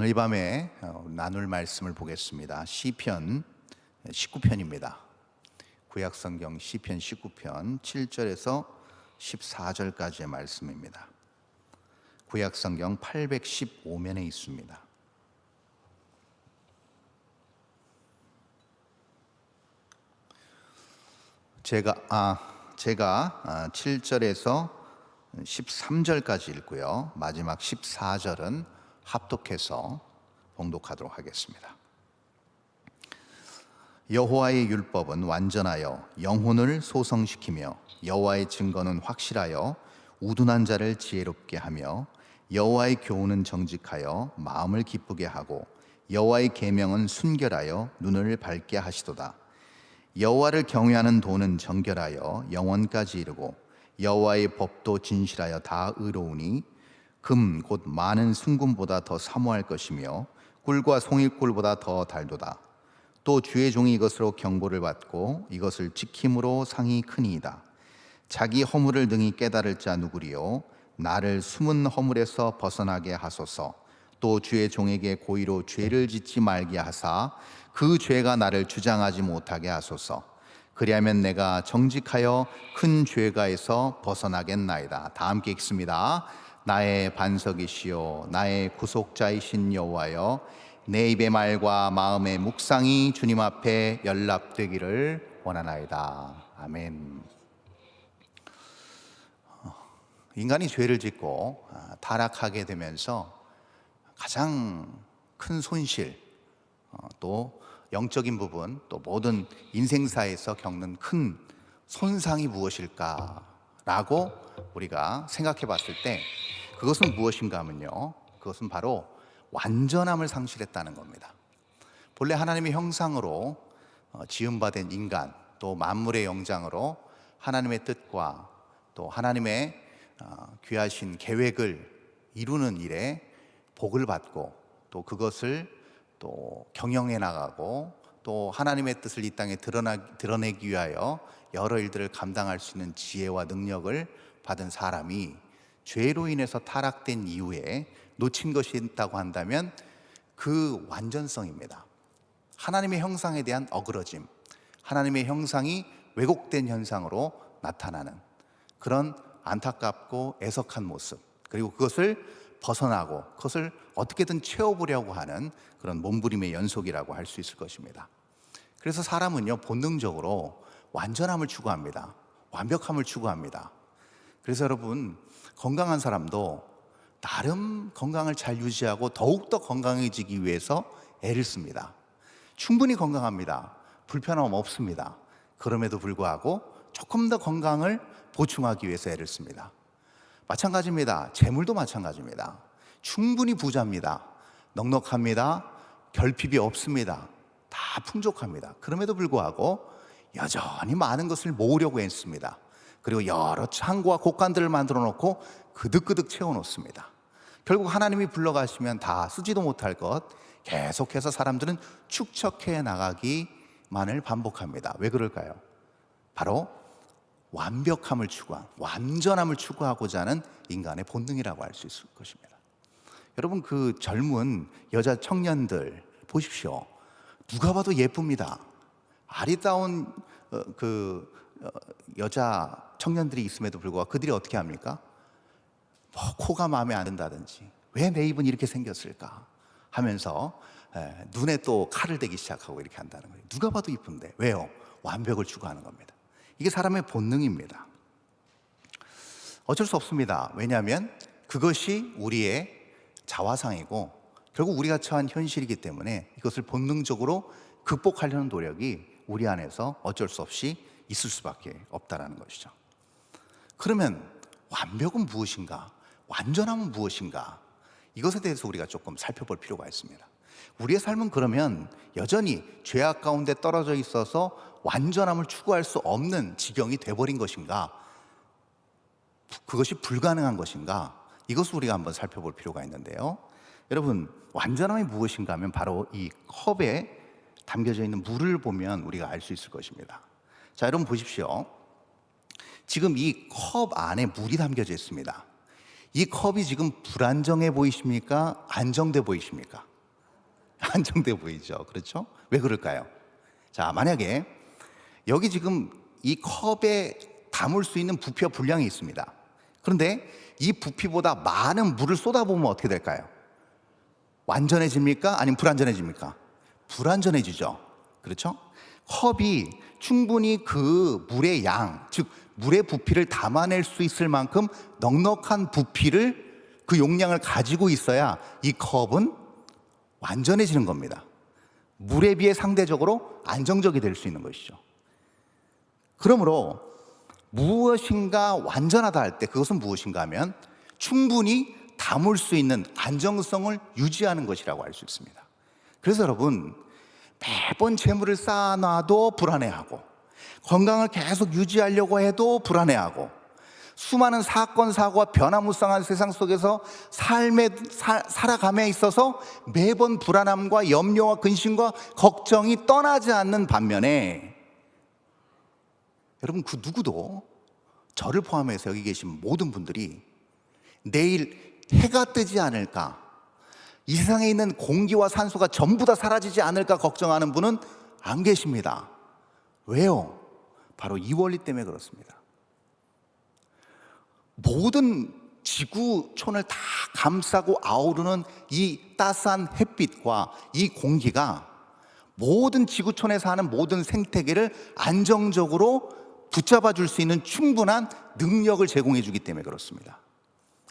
오늘 이 밤에 나눌 말씀을 보겠습니다. 시편 19편입니다. 구약성경 시편 19편 7절에서 14절까지의 말씀입니다. 구약성경 815면에 있습니다. 제가 7절에서 13절까지 읽고요, 마지막 14절은 합독해서 봉독하도록 하겠습니다. 여호와의 율법은 완전하여 영혼을 소성시키며 여호와의 증거는 확실하여 우둔한 자를 지혜롭게 하며 여호와의 교훈은 정직하여 마음을 기쁘게 하고 여호와의 계명은 순결하여 눈을 밝게 하시도다. 여호와를 경외하는 도는 정결하여 영원까지 이르고 여호와의 법도 진실하여 다 의로우니 금 곧 많은 순금보다 더 사모할 것이며 꿀과 송일꿀보다 더 달도다. 또 주의 종이 이것으로 경고를 받고 이것을 지킴으로 상이 크니이다. 자기 허물을 능히 깨달을 자 누구리요? 나를 숨은 허물에서 벗어나게 하소서. 또 주의 종에게 고의로 죄를 짓지 말게 하사 그 죄가 나를 주장하지 못하게 하소서. 그리하면 내가 정직하여 큰 죄가에서 벗어나겠나이다. 다 함께 읽습니다. 나의 반석이시요 나의 구속자이신 여호와여, 내 입의 말과 마음의 묵상이 주님 앞에 연락되기를 원하나이다. 아멘. 인간이 죄를 짓고 타락하게 되면서 가장 큰 손실, 또 영적인 부분, 또 모든 인생사에서 겪는 큰 손상이 무엇일까라고 우리가 생각해 봤을 때 그것은 무엇인가 하면요, 그것은 바로 완전함을 상실했다는 겁니다. 본래 하나님의 형상으로 지음받은 인간, 또 만물의 영장으로 하나님의 뜻과 또 하나님의 귀하신 계획을 이루는 일에 복을 받고 또 그것을 또 경영해 나가고 또 하나님의 뜻을 이 땅에 드러내기 위하여 여러 일들을 감당할 수 있는 지혜와 능력을 받은 사람이 죄로 인해서 타락된 이후에 놓친 것이 있다고 한다면 그 완전성입니다. 하나님의 형상에 대한 어그러짐, 하나님의 형상이 왜곡된 현상으로 나타나는 그런 안타깝고 애석한 모습, 그리고 그것을 벗어나고 그것을 어떻게든 채워보려고 하는 그런 몸부림의 연속이라고 할 수 있을 것입니다. 그래서 사람은요, 본능적으로 완전함을 추구합니다. 완벽함을 추구합니다. 그래서 여러분, 건강한 사람도 나름 건강을 잘 유지하고 더욱더 건강해지기 위해서 애를 씁니다. 충분히 건강합니다. 불편함 없습니다. 그럼에도 불구하고 조금 더 건강을 보충하기 위해서 애를 씁니다. 마찬가지입니다. 재물도 마찬가지입니다. 충분히 부자입니다. 넉넉합니다. 결핍이 없습니다. 다 풍족합니다. 그럼에도 불구하고 여전히 많은 것을 모으려고 애씁니다. 그리고 여러 창고와 곳간들을 만들어 놓고 그득그득 채워 놓습니다. 결국 하나님이 불러가시면 다 쓰지도 못할 것 계속해서 사람들은 축적해 나가기만을 반복합니다. 왜 그럴까요? 바로 완벽함을 추구한, 완전함을 추구하고자 하는 인간의 본능이라고 할 수 있을 것입니다. 여러분, 그 젊은 여자 청년들 보십시오. 누가 봐도 예쁩니다. 아리따운 여자 청년들이 있음에도 불구하고 그들이 어떻게 합니까? 코가 마음에 안 든다든지, 왜 내 입은 이렇게 생겼을까 하면서 눈에 또 칼을 대기 시작하고 이렇게 한다는 거예요. 누가 봐도 이쁜데. 왜요? 완벽을 추구하는 겁니다. 이게 사람의 본능입니다. 어쩔 수 없습니다. 왜냐하면 그것이 우리의 자화상이고 결국 우리가 처한 현실이기 때문에 이것을 본능적으로 극복하려는 노력이 우리 안에서 어쩔 수 없이 있을 수밖에 없다는 것이죠. 그러면 완벽은 무엇인가? 완전함은 무엇인가? 이것에 대해서 우리가 조금 살펴볼 필요가 있습니다. 우리의 삶은 그러면 여전히 죄악 가운데 떨어져 있어서 완전함을 추구할 수 없는 지경이 돼버린 것인가? 그것이 불가능한 것인가? 이것을 우리가 한번 살펴볼 필요가 있는데요, 여러분, 완전함이 무엇인가 하면 바로 이 컵에 담겨져 있는 물을 보면 우리가 알 수 있을 것입니다. 자, 여러분 보십시오. 지금 이 컵 안에 물이 담겨져 있습니다. 이 컵이 지금 불안정해 보이십니까? 안정돼 보이십니까? 안정돼 보이죠. 그렇죠? 왜 그럴까요? 자, 만약에 여기 지금 이 컵에 담을 수 있는 부피와 분량이 있습니다. 그런데 이 부피보다 많은 물을 쏟아부으면 어떻게 될까요? 완전해집니까? 아니면 불안전해집니까? 불안전해지죠. 그렇죠? 컵이 충분히 그 물의 양, 즉 물의 부피를 담아낼 수 있을 만큼 넉넉한 부피를, 그 용량을 가지고 있어야 이 컵은 완전해지는 겁니다. 물에 비해 상대적으로 안정적이 될 수 있는 것이죠. 그러므로 무엇인가 완전하다 할 때 그것은 무엇인가 하면 충분히 담을 수 있는 안정성을 유지하는 것이라고 할 수 있습니다. 그래서 여러분, 매번 재물을 쌓아놔도 불안해하고, 건강을 계속 유지하려고 해도 불안해하고, 수많은 사건, 사고와 변화무쌍한 세상 속에서 살아감에 있어서 매번 불안함과 염려와 근심과 걱정이 떠나지 않는 반면에, 여러분, 그 누구도, 저를 포함해서 여기 계신 모든 분들이 내일 해가 뜨지 않을까, 이 세상에 있는 공기와 산소가 전부 다 사라지지 않을까 걱정하는 분은 안 계십니다. 왜요? 바로 이 원리 때문에 그렇습니다. 모든 지구촌을 다 감싸고 아우르는 이 따스한 햇빛과 이 공기가 모든 지구촌에 사는 모든 생태계를 안정적으로 붙잡아 줄 수 있는 충분한 능력을 제공해 주기 때문에 그렇습니다.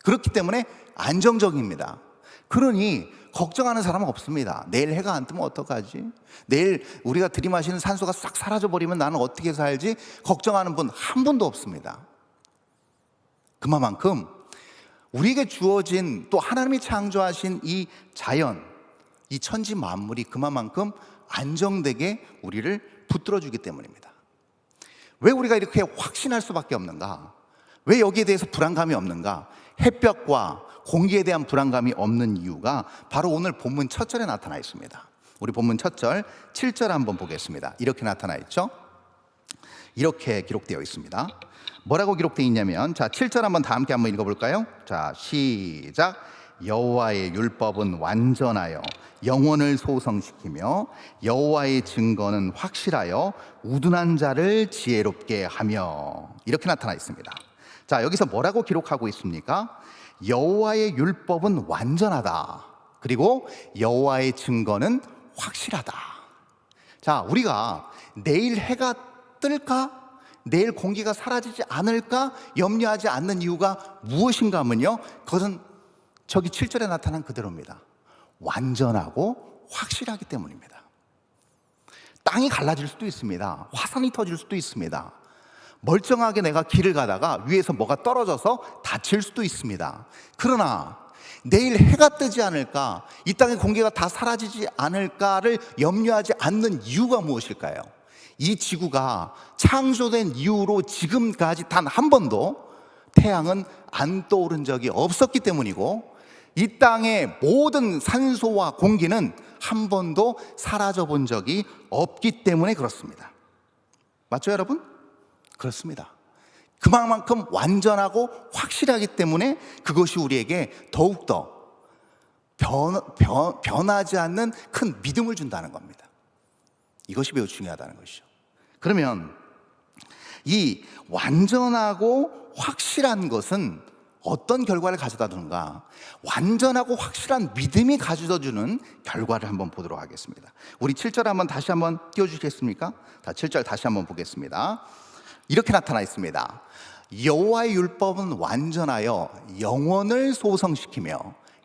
그렇기 때문에 안정적입니다. 그러니 걱정하는 사람은 없습니다. 내일 해가 안 뜨면 어떡하지? 내일 우리가 들이마시는 산소가 싹 사라져버리면 나는 어떻게 살지? 걱정하는 분 한 분도 없습니다. 그만큼 우리에게 주어진, 또 하나님이 창조하신 이 자연, 이 천지 만물이 그만큼 안정되게 우리를 붙들어주기 때문입니다. 왜 우리가 이렇게 확신할 수밖에 없는가? 왜 여기에 대해서 불안감이 없는가? 햇볕과 공기에 대한 불안감이 없는 이유가 바로 오늘 본문 첫 절에 나타나 있습니다. 우리 본문 첫 절 7절 한번 보겠습니다. 이렇게 나타나 있죠? 이렇게 기록되어 있습니다. 뭐라고 기록되어 있냐면, 자, 7절 한번 다 함께 한번 읽어볼까요? 자, 시작. 여호와의 율법은 완전하여 영혼을 소성시키며 여호와의 증거는 확실하여 우둔한 자를 지혜롭게 하며, 이렇게 나타나 있습니다. 자, 여기서 뭐라고 기록하고 있습니까? 여호와의 율법은 완전하다. 그리고 여호와의 증거는 확실하다. 자, 우리가 내일 해가 뜰까? 내일 공기가 사라지지 않을까? 염려하지 않는 이유가 무엇인가 하면요, 그것은 저기 7절에 나타난 그대로입니다. 완전하고 확실하기 때문입니다. 땅이 갈라질 수도 있습니다. 화산이 터질 수도 있습니다. 멀쩡하게 내가 길을 가다가 위에서 뭐가 떨어져서 다칠 수도 있습니다. 그러나 내일 해가 뜨지 않을까, 이 땅의 공기가 다 사라지지 않을까를 염려하지 않는 이유가 무엇일까요? 이 지구가 창조된 이후로 지금까지 단 한 번도 태양은 안 떠오른 적이 없었기 때문이고, 이 땅의 모든 산소와 공기는 한 번도 사라져 본 적이 없기 때문에 그렇습니다. 맞죠, 여러분? 그렇습니다. 그만큼 완전하고 확실하기 때문에 그것이 우리에게 더욱더 변하지 않는 큰 믿음을 준다는 겁니다. 이것이 매우 중요하다는 것이죠. 그러면 이 완전하고 확실한 것은 어떤 결과를 가져다 주는가? 완전하고 확실한 믿음이 가져다 주는 결과를 한번 보도록 하겠습니다. 우리 7절 한번 다시 한번 띄워주시겠습니까? 7절 다시 한번 보겠습니다. 이렇게 나타나 있습니다. 여호와의 율법은 완전하여 영혼을 소성시키며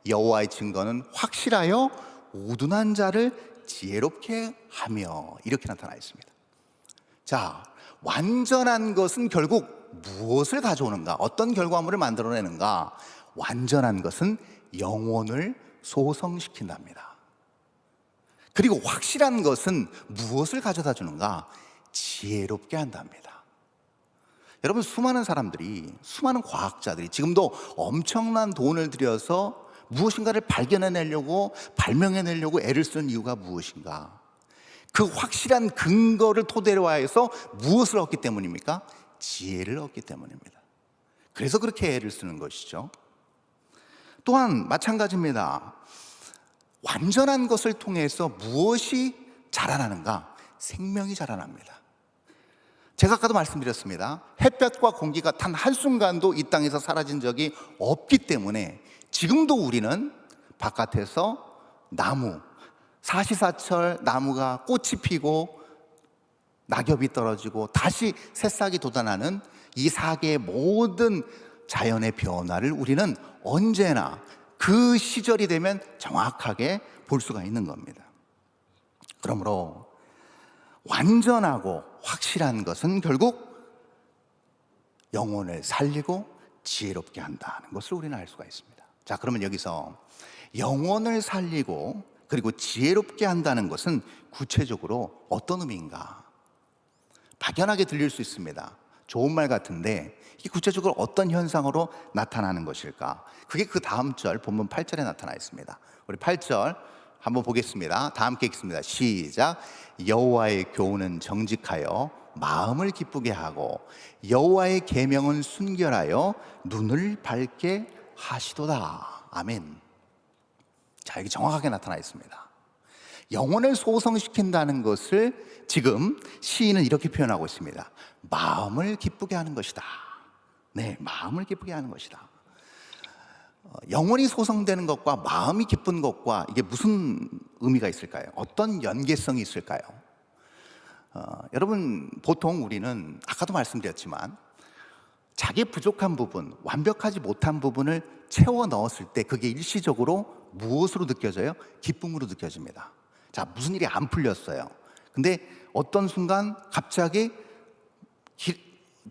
여호와의 증거는 확실하여 우둔한 자를 지혜롭게 하며, 이렇게 나타나 있습니다. 자, 완전한 것은 결국 무엇을 가져오는가? 어떤 결과물을 만들어내는가? 완전한 것은 영혼을 소성시킨답니다. 그리고 확실한 것은 무엇을 가져다 주는가? 지혜롭게 한답니다. 여러분, 수많은 사람들이, 수많은 과학자들이 지금도 엄청난 돈을 들여서 무엇인가를 발견해내려고, 발명해내려고 애를 쓰는 이유가 무엇인가? 그 확실한 근거를 토대로 해서 무엇을 얻기 때문입니까? 지혜를 얻기 때문입니다. 그래서 그렇게 애를 쓰는 것이죠. 또한 마찬가지입니다. 완전한 것을 통해서 무엇이 자라나는가? 생명이 자라납니다. 제가 아까도 말씀드렸습니다. 햇볕과 공기가 단 한순간도 이 땅에서 사라진 적이 없기 때문에 지금도 우리는 바깥에서 나무, 사시사철 나무가 꽃이 피고 낙엽이 떨어지고 다시 새싹이 돋아나는 이 세계의 모든 자연의 변화를 우리는 언제나 그 시절이 되면 정확하게 볼 수가 있는 겁니다. 그러므로 완전하고 확실한 것은 결국 영혼을 살리고 지혜롭게 한다는 것을 우리는 알 수가 있습니다. 자, 그러면 여기서 영혼을 살리고 그리고 지혜롭게 한다는 것은 구체적으로 어떤 의미인가? 막연하게 들릴 수 있습니다. 좋은 말 같은데 이게 구체적으로 어떤 현상으로 나타나는 것일까? 그게 그 다음 절 본문 8절에 나타나 있습니다. 우리 8절 한번 보겠습니다. 다 함께 읽습니다. 시작. 여호와의 교훈은 정직하여 마음을 기쁘게 하고 여호와의 계명은 순결하여 눈을 밝게 하시도다. 아멘. 자, 여기 정확하게 나타나 있습니다. 영혼을 소성시킨다는 것을 지금 시인은 이렇게 표현하고 있습니다. 마음을 기쁘게 하는 것이다. 네, 마음을 기쁘게 하는 것이다. 영혼이 소성되는 것과 마음이 기쁜 것과 이게 무슨 의미가 있을까요? 어떤 연계성이 있을까요? 여러분, 보통 우리는 아까도 말씀드렸지만 자기 부족한 부분, 완벽하지 못한 부분을 채워 넣었을 때 그게 일시적으로 무엇으로 느껴져요? 기쁨으로 느껴집니다. 자, 무슨 일이 안 풀렸어요. 근데 어떤 순간 갑자기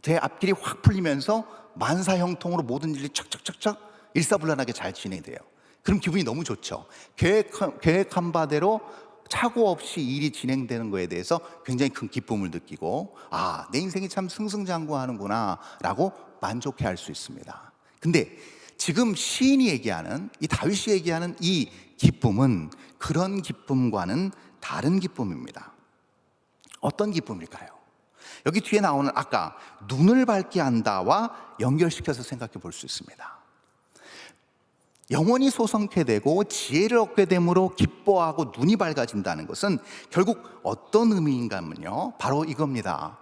제 앞길이 확 풀리면서 만사형통으로 모든 일이 척척척척 일사불란하게 잘 진행돼요. 그럼 기분이 너무 좋죠. 계획한 바대로 착오 없이 일이 진행되는 거에 대해서 굉장히 큰 기쁨을 느끼고 아, 내 인생이 참 승승장구하는구나 라고 만족해 할 수 있습니다. 근데 지금 시인이 얘기하는, 이 다윗이 얘기하는 이 기쁨은 그런 기쁨과는 다른 기쁨입니다. 어떤 기쁨일까요? 여기 뒤에 나오는 아까 눈을 밝게 한다와 연결시켜서 생각해 볼 수 있습니다. 영혼이 소성케 되고 지혜를 얻게 됨으로 기뻐하고 눈이 밝아진다는 것은 결국 어떤 의미인가 하면요, 바로 이겁니다.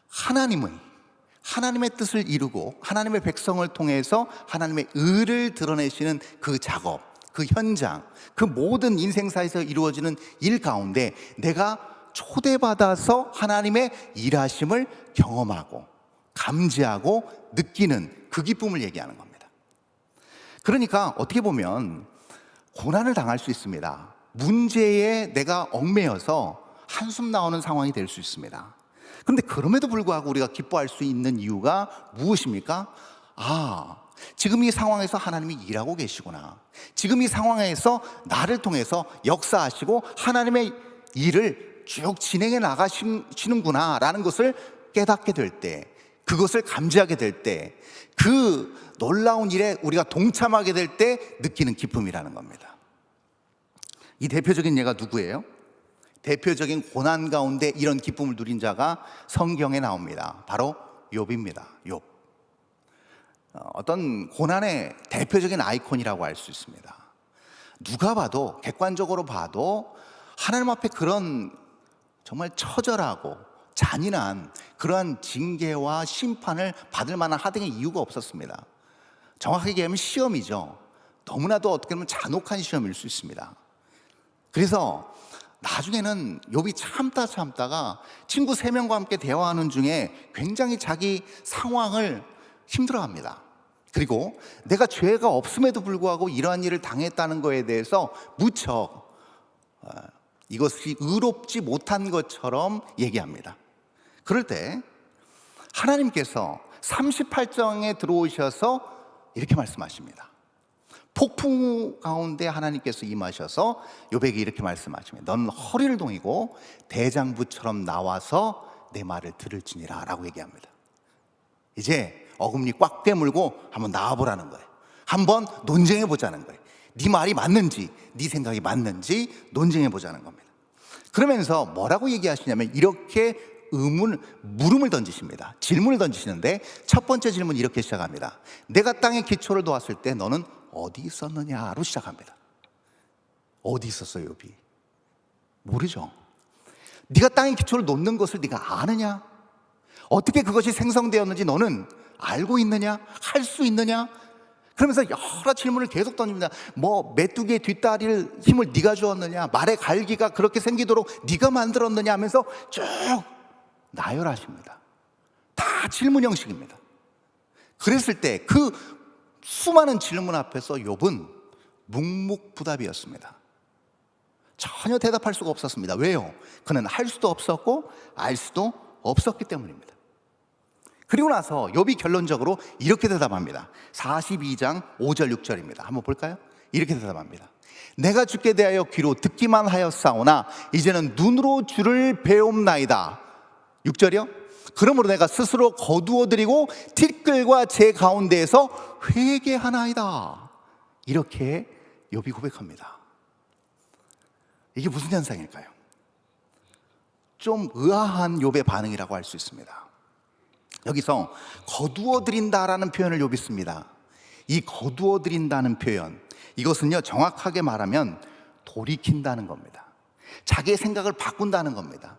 하나님의 뜻을 이루고 하나님의 백성을 통해서 하나님의 의를 드러내시는 그 작업, 그 현장, 그 모든 인생사에서 이루어지는 일 가운데 내가 초대받아서 하나님의 일하심을 경험하고 감지하고 느끼는 그 기쁨을 얘기하는 겁니다. 그러니까 어떻게 보면 고난을 당할 수 있습니다. 문제에 내가 얽매여서 한숨 나오는 상황이 될 수 있습니다. 그런데 그럼에도 불구하고 우리가 기뻐할 수 있는 이유가 무엇입니까? 아, 지금 이 상황에서 하나님이 일하고 계시구나. 지금 이 상황에서 나를 통해서 역사하시고 하나님의 일을 쭉 진행해 나가시는구나 라는 것을 깨닫게 될 때, 그것을 감지하게 될 때, 그 놀라운 일에 우리가 동참하게 될 때 느끼는 기쁨이라는 겁니다. 이 대표적인 예가 누구예요? 대표적인 고난 가운데 이런 기쁨을 누린 자가 성경에 나옵니다. 바로 욥입니다. 욥. 어떤 고난의 대표적인 아이콘이라고 할 수 있습니다. 누가 봐도, 객관적으로 봐도 하나님 앞에 그런 정말 처절하고 잔인한 그러한 징계와 심판을 받을 만한 하등의 이유가 없었습니다. 정확하게 얘기하면 시험이죠. 너무나도 어떻게 보면 잔혹한 시험일 수 있습니다. 그래서 나중에는 욥이 참다가 친구 3명과 함께 대화하는 중에 굉장히 자기 상황을 힘들어합니다. 그리고 내가 죄가 없음에도 불구하고 이러한 일을 당했다는 것에 대해서 무척 이것이 의롭지 못한 것처럼 얘기합니다. 그럴 때 하나님께서 38장에 들어오셔서 이렇게 말씀하십니다. 폭풍 가운데 하나님께서 임하셔서 욥에게 이렇게 말씀하십니다. 너는 허리를 동이고 대장부처럼 나와서 내 말을 들을지니라 라고 얘기합니다. 이제 어금니 꽉 깨물고 한번 나와보라는 거예요. 한번 논쟁해 보자는 거예요. 네 말이 맞는지, 네 생각이 맞는지 논쟁해 보자는 겁니다. 그러면서 뭐라고 얘기하시냐면 이렇게 물음을 던지십니다. 질문을 던지시는데 첫 번째 질문이 이렇게 시작합니다. 내가 땅에 기초를 놓았을 때 너는 어디 있었느냐로 시작합니다. 어디 있었어요, 욥이? 모르죠. 네가 땅의 기초를 놓는 것을 네가 아느냐? 어떻게 그것이 생성되었는지 너는 알고 있느냐? 할 수 있느냐? 그러면서 여러 질문을 계속 던집니다. 뭐 메뚜기의 뒷다리를 힘을 네가 주었느냐? 말의 갈기가 그렇게 생기도록 네가 만들었느냐? 하면서 쭉 나열하십니다. 다 질문 형식입니다. 그랬을 때 그 수많은 질문 앞에서 욥은 묵묵부답이었습니다. 전혀 대답할 수가 없었습니다. 왜요? 그는 할 수도 없었고 알 수도 없었기 때문입니다. 그리고 나서 욥이 결론적으로 이렇게 대답합니다. 42장 5절 6절입니다. 한번 볼까요? 이렇게 대답합니다. 내가 주께 대하여 귀로 듣기만 하였사오나 이제는 눈으로 주를 배움나이다. 6절이요? 그러므로 내가 스스로 거두어드리고 티끌과 제 가운데에서 회개하나이다. 이렇게 욥이 고백합니다. 이게 무슨 현상일까요? 좀 의아한 욥의 반응이라고 할 수 있습니다. 여기서 거두어드린다라는 표현을 욥이 씁니다. 이 거두어드린다는 표현, 이것은요 정확하게 말하면 돌이킨다는 겁니다. 자기의 생각을 바꾼다는 겁니다.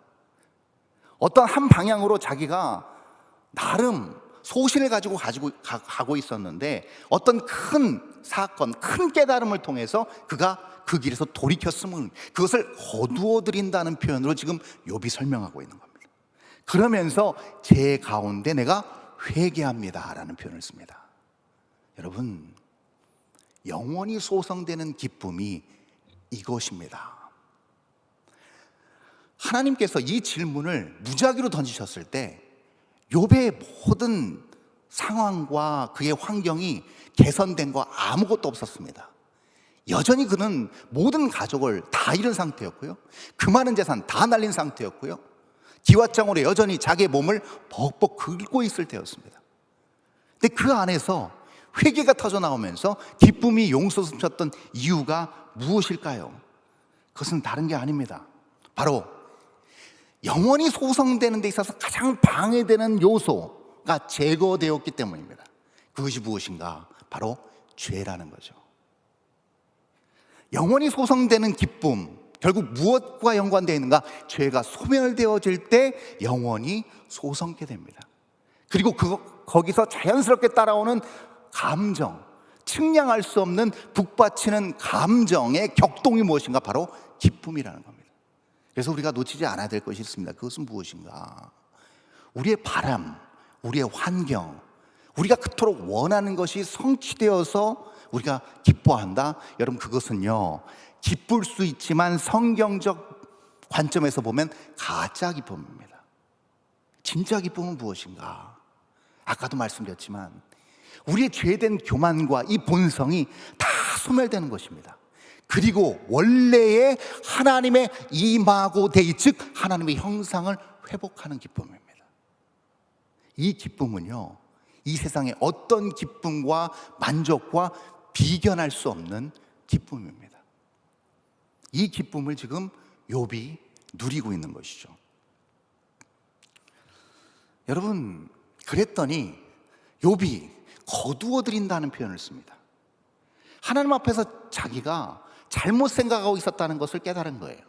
어떤 한 방향으로 자기가 나름 소신을 가지고 가고 있었는데 어떤 큰 사건, 큰 깨달음을 통해서 그가 그 길에서 돌이켰음은 그것을 거두어드린다는 표현으로 지금 욥이 설명하고 있는 겁니다. 그러면서 제 가운데 내가 회개합니다 라는 표현을 씁니다. 여러분, 영원히 소성되는 기쁨이 이것입니다. 하나님께서 이 질문을 무작위로 던지셨을 때 욥의 모든 상황과 그의 환경이 개선된 거 아무것도 없었습니다. 여전히 그는 모든 가족을 다 잃은 상태였고요, 그 많은 재산 다 날린 상태였고요, 기왓장으로 여전히 자기의 몸을 벅벅 긁고 있을 때였습니다. 근데 그 안에서 회개가 터져 나오면서 기쁨이 용솟으셨던 이유가 무엇일까요? 그것은 다른 게 아닙니다. 바로 영원히 소성되는 데 있어서 가장 방해되는 요소가 제거되었기 때문입니다. 그것이 무엇인가? 바로 죄라는 거죠. 영원히 소성되는 기쁨, 결국 무엇과 연관되어 있는가? 죄가 소멸되어질 때 영원히 소성게 됩니다. 그리고 거기서 자연스럽게 따라오는 감정, 측량할 수 없는 북받치는 감정의 격동이 무엇인가? 바로 기쁨이라는 겁니다. 그래서 우리가 놓치지 않아야 될 것이 있습니다. 그것은 무엇인가? 우리의 바람, 우리의 환경, 우리가 그토록 원하는 것이 성취되어서 우리가 기뻐한다? 여러분, 그것은요 기쁠 수 있지만 성경적 관점에서 보면 가짜 기쁨입니다. 진짜 기쁨은 무엇인가? 아까도 말씀드렸지만 우리의 죄된 교만과 이 본성이 다 소멸되는 것입니다. 그리고 원래의 하나님의 임하고 대의, 즉 하나님의 형상을 회복하는 기쁨입니다. 이 기쁨은요 이 세상의 어떤 기쁨과 만족과 비견할 수 없는 기쁨입니다. 이 기쁨을 지금 욥이 누리고 있는 것이죠. 여러분, 그랬더니 욥이 거두어드린다는 표현을 씁니다. 하나님 앞에서 자기가 잘못 생각하고 있었다는 것을 깨달은 거예요.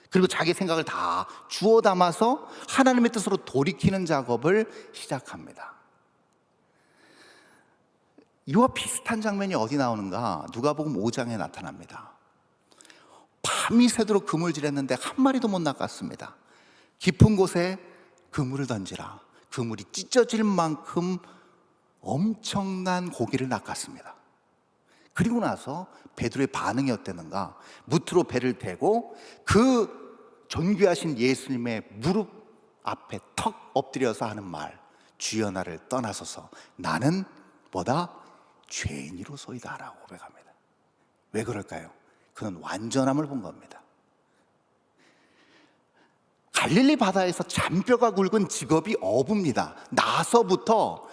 그리고 자기 생각을 다 주워 담아서 하나님의 뜻으로 돌이키는 작업을 시작합니다. 이와 비슷한 장면이 어디 나오는가? 누가복음 5장에 나타납니다. 밤이 새도록 그물질했는데 한 마리도 못 낚았습니다. 깊은 곳에 그물을 던지라. 그물이 찢어질 만큼 엄청난 고기를 낚았습니다. 그리고 나서 베드로의 반응이 어땠는가? 무트로 배를 대고 그 존귀하신 예수님의 무릎 앞에 턱 엎드려서 하는 말, 주여 나를 떠나소서, 나는 뭐다? 죄인이로소이다 라고 고백합니다. 왜 그럴까요? 그는 완전함을 본 겁니다. 갈릴리 바다에서 잔뼈가 굵은 직업이 어부입니다. 나서부터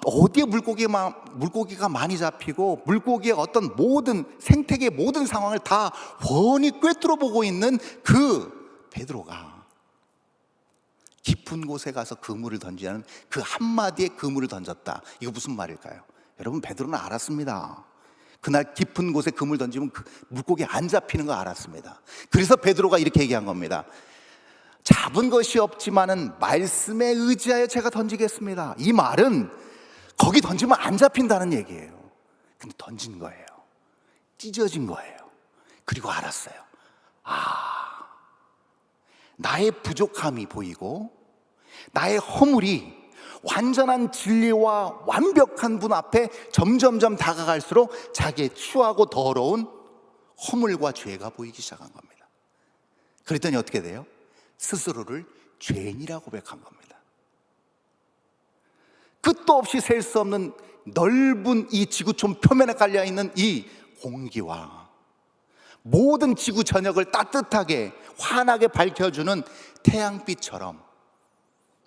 어디에 물고기가 많이 잡히고 물고기의 어떤 모든 생태계의 모든 상황을 다 훤히 꿰뚫어 보고 있는 그 베드로가 깊은 곳에 가서 그물을 던지는 그 한마디의 그물을 던졌다. 이거 무슨 말일까요? 여러분, 베드로는 알았습니다. 그날 깊은 곳에 그물 던지면 그 물고기 안 잡히는 거 알았습니다. 그래서 베드로가 이렇게 얘기한 겁니다. 잡은 것이 없지만은 말씀에 의지하여 제가 던지겠습니다. 이 말은 거기 던지면 안 잡힌다는 얘기예요. 근데 던진 거예요. 찢어진 거예요. 그리고 알았어요. 나의 부족함이 보이고 나의 허물이 완전한 진리와 완벽한 분 앞에 점점점 다가갈수록 자기의 추하고 더러운 허물과 죄가 보이기 시작한 겁니다. 그랬더니 어떻게 돼요? 스스로를 죄인이라고 고백한 겁니다. 끝도 없이 셀 수 없는 넓은 이 지구촌 표면에 깔려있는 이 공기와 모든 지구 전역을 따뜻하게 환하게 밝혀주는 태양빛처럼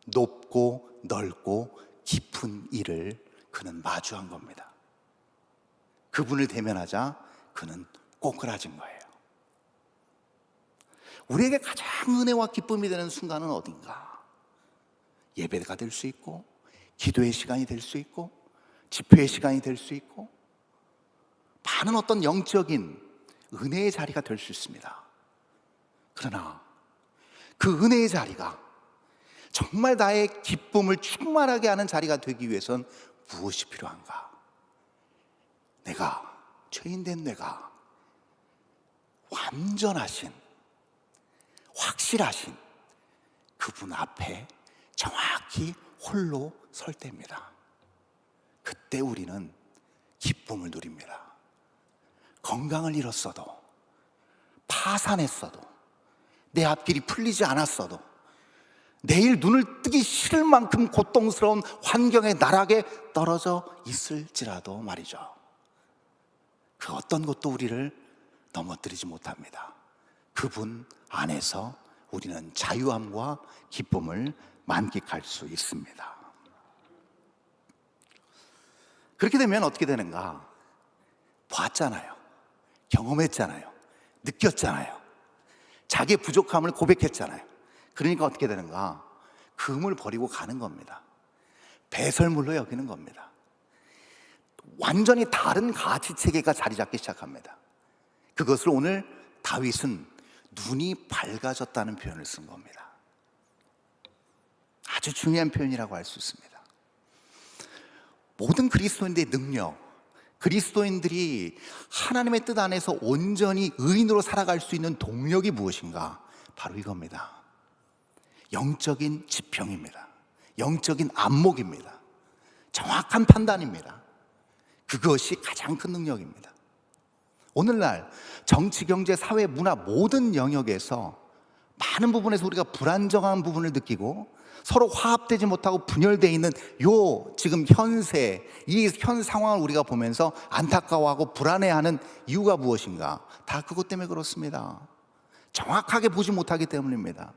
높고 넓고 깊은 이를 그는 마주한 겁니다. 그분을 대면하자 그는 꼬꾸라진 거예요. 우리에게 가장 은혜와 기쁨이 되는 순간은 어딘가? 예배가 될 수 있고, 기도의 시간이 될 수 있고, 집회의 시간이 될 수 있고, 많은 어떤 영적인 은혜의 자리가 될 수 있습니다. 그러나 그 은혜의 자리가 정말 나의 기쁨을 충만하게 하는 자리가 되기 위해선 무엇이 필요한가? 내가, 죄인된 내가 완전하신, 확실하신 그분 앞에 정확히 홀로 설 때입니다. 그때 우리는 기쁨을 누립니다. 건강을 잃었어도, 파산했어도, 내 앞길이 풀리지 않았어도, 내일 눈을 뜨기 싫을 만큼 고통스러운 환경의 나락에 떨어져 있을지라도 말이죠. 그 어떤 것도 우리를 넘어뜨리지 못합니다. 그분 안에서 우리는 자유함과 기쁨을 만끽할 수 있습니다. 그렇게 되면 어떻게 되는가? 봤잖아요. 경험했잖아요. 느꼈잖아요. 자기의 부족함을 고백했잖아요. 그러니까 어떻게 되는가? 금을 버리고 가는 겁니다. 배설물로 여기는 겁니다. 완전히 다른 가치체계가 자리 잡기 시작합니다. 그것을 오늘 다윗은 눈이 밝아졌다는 표현을 쓴 겁니다. 아주 중요한 표현이라고 할 수 있습니다. 모든 그리스도인들의 능력, 그리스도인들이 하나님의 뜻 안에서 온전히 의인으로 살아갈 수 있는 동력이 무엇인가? 바로 이겁니다. 영적인 지평입니다. 영적인 안목입니다. 정확한 판단입니다. 그것이 가장 큰 능력입니다. 오늘날 정치, 경제, 사회, 문화 모든 영역에서 많은 부분에서 우리가 불안정한 부분을 느끼고 서로 화합되지 못하고 분열되어 있는 지금 현세, 이 현 상황을 우리가 보면서 안타까워하고 불안해하는 이유가 무엇인가? 다 그것 때문에 그렇습니다. 정확하게 보지 못하기 때문입니다.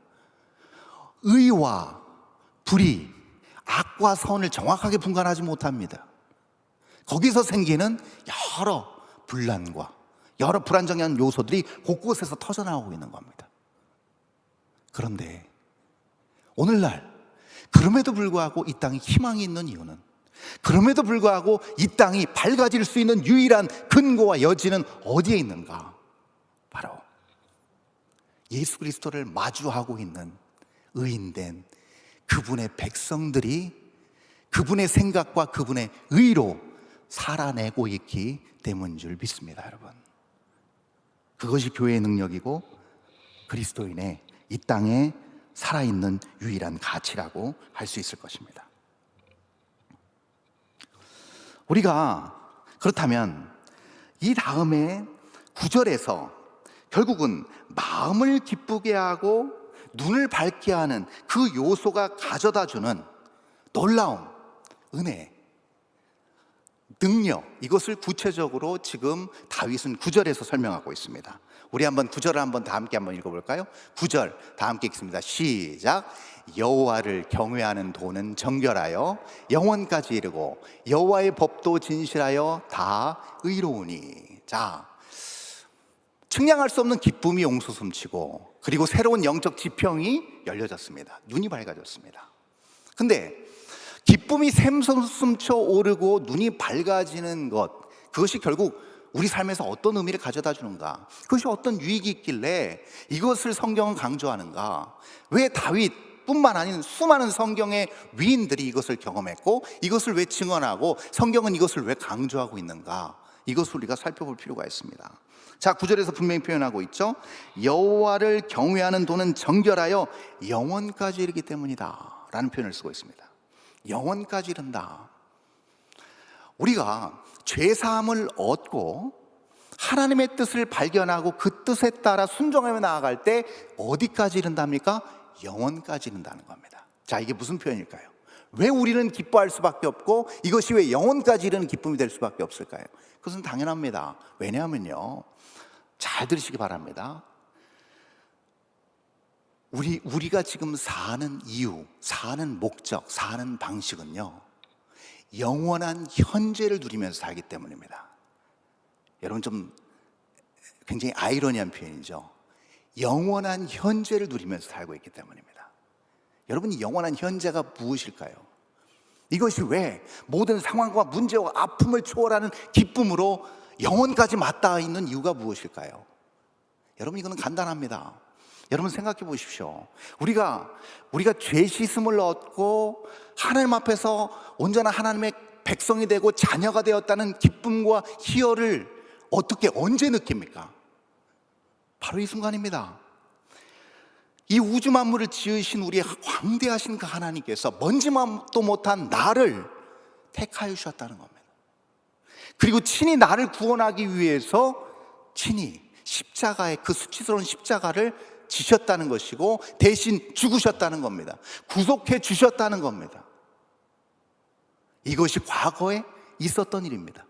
의와 불의, 악과 선을 정확하게 분간하지 못합니다. 거기서 생기는 여러 분란과 여러 불안정한 요소들이 곳곳에서 터져나오고 있는 겁니다. 그런데 오늘날 그럼에도 불구하고 이 땅에 희망이 있는 이유는, 그럼에도 불구하고 이 땅이 밝아질 수 있는 유일한 근거와 여지는 어디에 있는가? 바로 예수 그리스도를 마주하고 있는 의인된 그분의 백성들이 그분의 생각과 그분의 의로 살아내고 있기 때문인 줄 믿습니다, 여러분. 그것이 교회의 능력이고 그리스도인의 이 땅에 살아있는 유일한 가치라고 할 수 있을 것입니다. 우리가 그렇다면 이 다음에 9절에서 결국은 마음을 기쁘게 하고 눈을 밝게 하는 그 요소가 가져다주는 놀라운 은혜, 능력, 이것을 구체적으로 지금 다윗은 9절에서 설명하고 있습니다. 우리 한번 9절을 한번 다 함께 한번 읽어볼까요? 9절 다 함께 읽습니다. 시작. 여호와를 경외하는 도는 정결하여 영원까지 이르고 여호와의 법도 진실하여 다 의로우니. 자, 측량할 수 없는 기쁨이 옹솟음치고 그리고 새로운 영적 지평이 열려졌습니다. 눈이 밝아졌습니다. 근데 기쁨이 샘솟음쳐 오르고 눈이 밝아지는 것, 그것이 결국 우리 삶에서 어떤 의미를 가져다 주는가, 그것이 어떤 유익이 있길래 이것을 성경은 강조하는가, 왜 다윗뿐만 아닌 수많은 성경의 위인들이 이것을 경험했고 이것을 왜 증언하고 성경은 이것을 왜 강조하고 있는가, 이것을 우리가 살펴볼 필요가 있습니다. 자, 9절에서 분명히 표현하고 있죠. 여호와를 경외하는 도는 정결하여 영원까지 이르기 때문이다 라는 표현을 쓰고 있습니다. 영원까지 이른다. 우리가 죄사함을 얻고 하나님의 뜻을 발견하고 그 뜻에 따라 순종하며 나아갈 때 어디까지 이른답니까? 영원까지 이른다는 겁니다. 자, 이게 무슨 표현일까요? 왜 우리는 기뻐할 수밖에 없고 이것이 왜 영원까지 이르는 기쁨이 될 수밖에 없을까요? 그것은 당연합니다. 왜냐하면요, 잘 들으시기 바랍니다. 우리가 지금 사는 이유, 사는 목적, 사는 방식은요, 영원한 현재를 누리면서 살기 때문입니다. 여러분, 좀 굉장히 아이러니한 표현이죠. 영원한 현재를 누리면서 살고 있기 때문입니다. 여러분, 영원한 현재가 무엇일까요? 이것이 왜 모든 상황과 문제와 아픔을 초월하는 기쁨으로 영원까지 맞닿아 있는 이유가 무엇일까요? 여러분, 이거는 간단합니다. 여러분, 생각해 보십시오. 우리가 죄 씻음을 얻고 하나님 앞에서 온전한 하나님의 백성이 되고 자녀가 되었다는 기쁨과 희열을 언제 느낍니까? 바로 이 순간입니다. 이 우주 만물을 지으신 우리의 광대하신 그 하나님께서 먼지만도 못한 나를 택하여 주셨다는 겁니다. 그리고 친히 나를 구원하기 위해서 친히 십자가의 그 수치스러운 십자가를 지셨다는 것이고 대신 죽으셨다는 겁니다. 구속해 주셨다는 겁니다. 이것이 과거에 있었던 일입니다.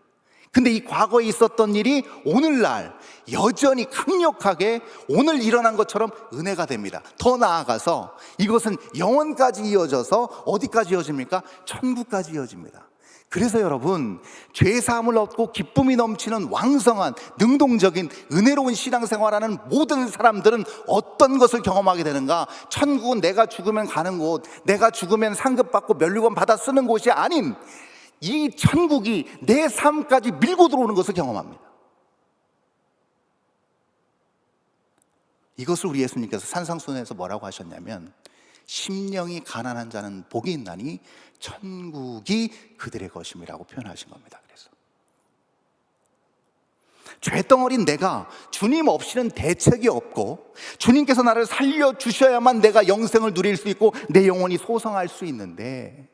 근데 이 과거에 있었던 일이 오늘날 여전히 강력하게 오늘 일어난 것처럼 은혜가 됩니다. 더 나아가서 이것은 영원까지 이어져서 어디까지 이어집니까? 천국까지 이어집니다. 그래서 여러분, 죄사함을 얻고 기쁨이 넘치는 왕성한 능동적인 은혜로운 신앙생활하는 모든 사람들은 어떤 것을 경험하게 되는가? 천국은 내가 죽으면 가는 곳, 내가 죽으면 상급받고 면류관 받아 쓰는 곳이 아닌 이 천국이 내 삶까지 밀고 들어오는 것을 경험합니다. 이것을 우리 예수님께서 산상수훈에서 뭐라고 하셨냐면, 심령이 가난한 자는 복이 있나니 천국이 그들의 것임이라고 표현하신 겁니다. 그래서 죄덩어리인 내가 주님 없이는 대책이 없고 주님께서 나를 살려주셔야만 내가 영생을 누릴 수 있고 내 영혼이 소성할 수 있는데,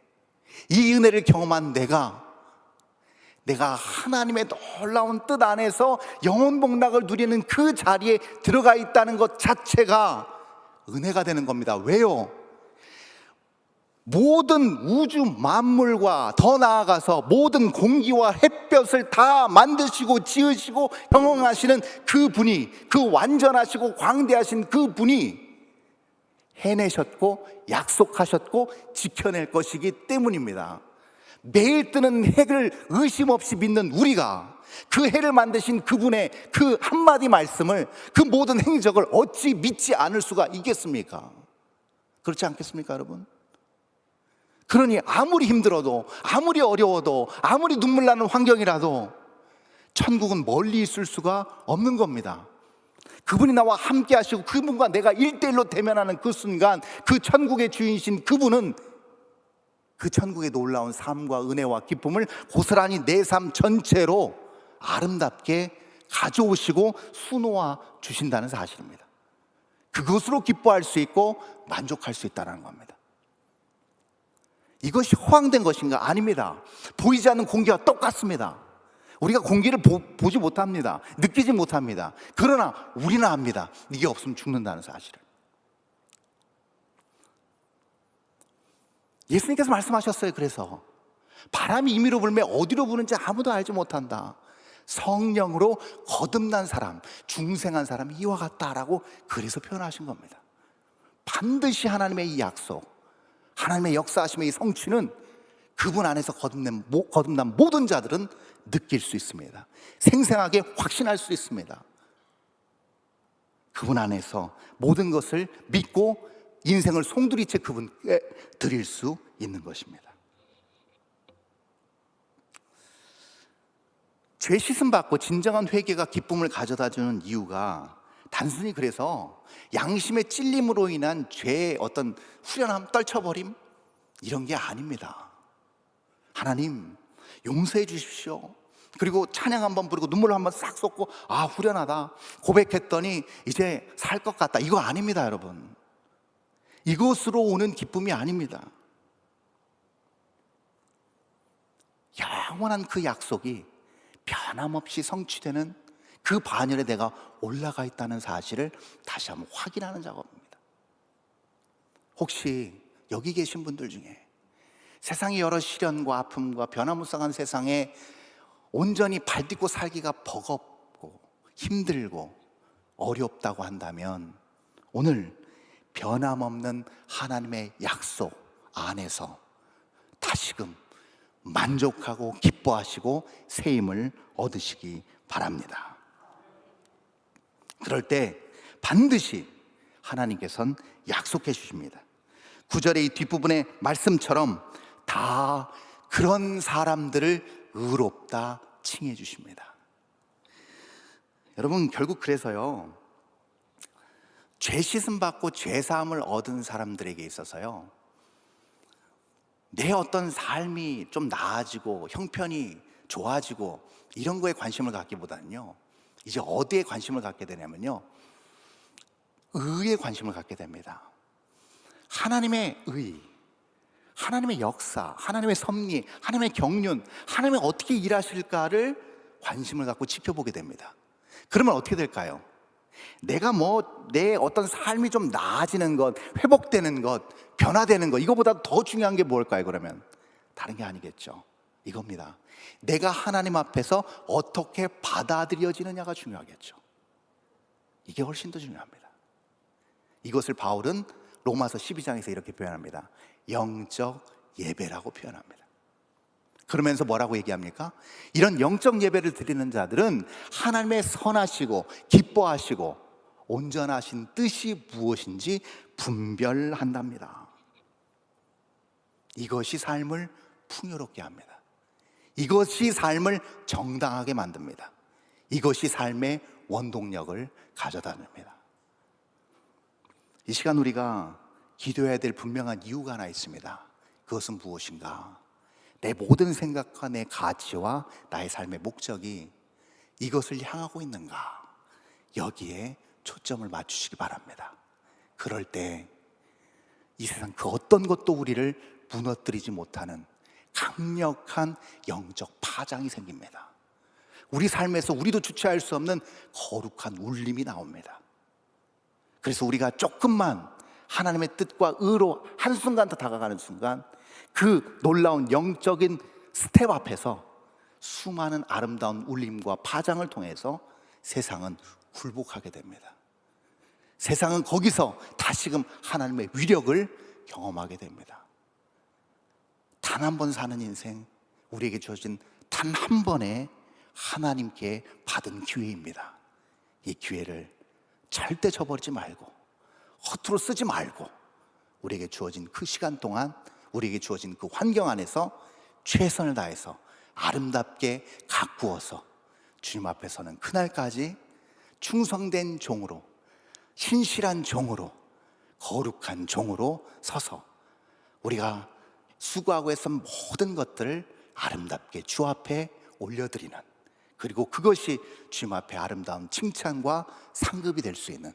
이 은혜를 경험한 내가 하나님의 놀라운 뜻 안에서 영혼 복락을 누리는 그 자리에 들어가 있다는 것 자체가 은혜가 되는 겁니다. 왜요? 모든 우주 만물과 더 나아가서 모든 공기와 햇볕을 다 만드시고 지으시고 형용하시는 그 분이, 그 완전하시고 광대하신 그 분이 해내셨고 약속하셨고 지켜낼 것이기 때문입니다. 매일 뜨는 해를 의심 없이 믿는 우리가 그 해를 만드신 그분의 그 한마디 말씀을, 그 모든 행적을 어찌 믿지 않을 수가 있겠습니까? 그렇지 않겠습니까, 여러분? 그러니 아무리 힘들어도, 아무리 어려워도, 아무리 눈물 나는 환경이라도 천국은 멀리 있을 수가 없는 겁니다. 그분이 나와 함께 하시고 그분과 내가 1대1로 대면하는 그 순간, 그 천국의 주인이신 그분은 그 천국의 놀라운 삶과 은혜와 기쁨을 고스란히 내 삶 전체로 아름답게 가져오시고 수놓아 주신다는 사실입니다. 그것으로 기뻐할 수 있고 만족할 수 있다는 겁니다. 이것이 허황된 것인가? 아닙니다. 보이지 않는 공기와 똑같습니다. 우리가 공기를 보지 못합니다. 느끼지 못합니다. 그러나 우리는 압니다. 이게 없으면 죽는다는 사실을. 예수님께서 말씀하셨어요. 그래서 바람이 임의로 불면 어디로 부는지 아무도 알지 못한다. 성령으로 거듭난 사람, 중생한 사람이 이와 같다라고 그래서 표현하신 겁니다. 반드시 하나님의 이 약속, 하나님의 역사하심의 이 성취는 그분 안에서 거듭난 모든 자들은 느낄 수 있습니다. 생생하게 확신할 수 있습니다. 그분 안에서 모든 것을 믿고 인생을 송두리째 그분께 드릴 수 있는 것입니다. 죄 씻음 받고 진정한 회개가 기쁨을 가져다 주는 이유가 단순히 그래서 양심의 찔림으로 인한 죄의 어떤 후련함, 떨쳐버림 이런 게 아닙니다. 하나님 용서해 주십시오. 그리고 찬양 한번 부르고 눈물 한번 싹 쏟고 후련하다 고백했더니 이제 살 것 같다, 이거 아닙니다. 여러분, 이것으로 오는 기쁨이 아닙니다. 영원한 그 약속이 변함없이 성취되는 그 반열에 내가 올라가 있다는 사실을 다시 한번 확인하는 작업입니다. 혹시 여기 계신 분들 중에 세상의 여러 시련과 아픔과 변화무쌍한 세상에 온전히 발딛고 살기가 버겁고 힘들고 어렵다고 한다면 오늘 변함없는 하나님의 약속 안에서 다시금 만족하고 기뻐하시고 새 힘을 얻으시기 바랍니다. 그럴 때 반드시 하나님께서는 약속해 주십니다. 9절의 이 뒷부분의 말씀처럼 다 그런 사람들을 의롭다 칭해 주십니다. 여러분, 결국 그래서요, 죄 씻음 받고 죄 사함을 얻은 사람들에게 있어서요, 내 어떤 삶이 좀 나아지고 형편이 좋아지고 이런 거에 관심을 갖기보다는요, 이제 어디에 관심을 갖게 되냐면요, 의에 관심을 갖게 됩니다. 하나님의 의, 하나님의 역사, 하나님의 섭리, 하나님의 경륜, 하나님이 어떻게 일하실까를 관심을 갖고 지켜보게 됩니다. 그러면 어떻게 될까요? 내가 내 어떤 삶이 좀 나아지는 것, 회복되는 것, 변화되는 것, 이거보다 더 중요한 게 뭘까요? 그러면 다른 게 아니겠죠. 이겁니다. 내가 하나님 앞에서 어떻게 받아들여지느냐가 중요하겠죠. 이게 훨씬 더 중요합니다. 이것을 바울은 로마서 12장에서 이렇게 표현합니다. 영적 예배라고 표현합니다. 그러면서 뭐라고 얘기합니까? 이런 영적 예배를 드리는 자들은 하나님의 선하시고 기뻐하시고 온전하신 뜻이 무엇인지 분별한답니다. 이것이 삶을 풍요롭게 합니다. 이것이 삶을 정당하게 만듭니다. 이것이 삶의 원동력을 가져다닙니다. 이 시간 우리가 기도해야 될 분명한 이유가 하나 있습니다. 그것은 무엇인가? 내 모든 생각과 내 가치와 나의 삶의 목적이 이것을 향하고 있는가? 여기에 초점을 맞추시기 바랍니다. 그럴 때 이 세상 그 어떤 것도 우리를 무너뜨리지 못하는 강력한 영적 파장이 생깁니다. 우리 삶에서 우리도 주체할 수 없는 거룩한 울림이 나옵니다. 그래서 우리가 조금만 하나님의 뜻과 의로 한순간 더 다가가는 순간 그 놀라운 영적인 스텝 앞에서 수많은 아름다운 울림과 파장을 통해서 세상은 굴복하게 됩니다. 세상은 거기서 다시금 하나님의 위력을 경험하게 됩니다. 단 한 번 사는 인생, 우리에게 주어진 단 한 번의 하나님께 받은 기회입니다. 이 기회를 절대 저버리지 말고 허투루 쓰지 말고 우리에게 주어진 그 시간 동안, 우리에게 주어진 그 환경 안에서 최선을 다해서 아름답게 가꾸어서 주님 앞에 서는 그날까지 충성된 종으로, 신실한 종으로, 거룩한 종으로 서서 우리가 수고하고 했던 모든 것들을 아름답게 주 앞에 올려드리는, 그리고 그것이 주님 앞에 아름다운 칭찬과 상급이 될 수 있는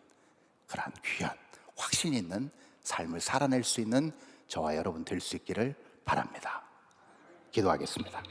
그러한 귀한 확신 있는 삶을 살아낼 수 있는 저와 여러분 될 수 있기를 바랍니다. 기도하겠습니다.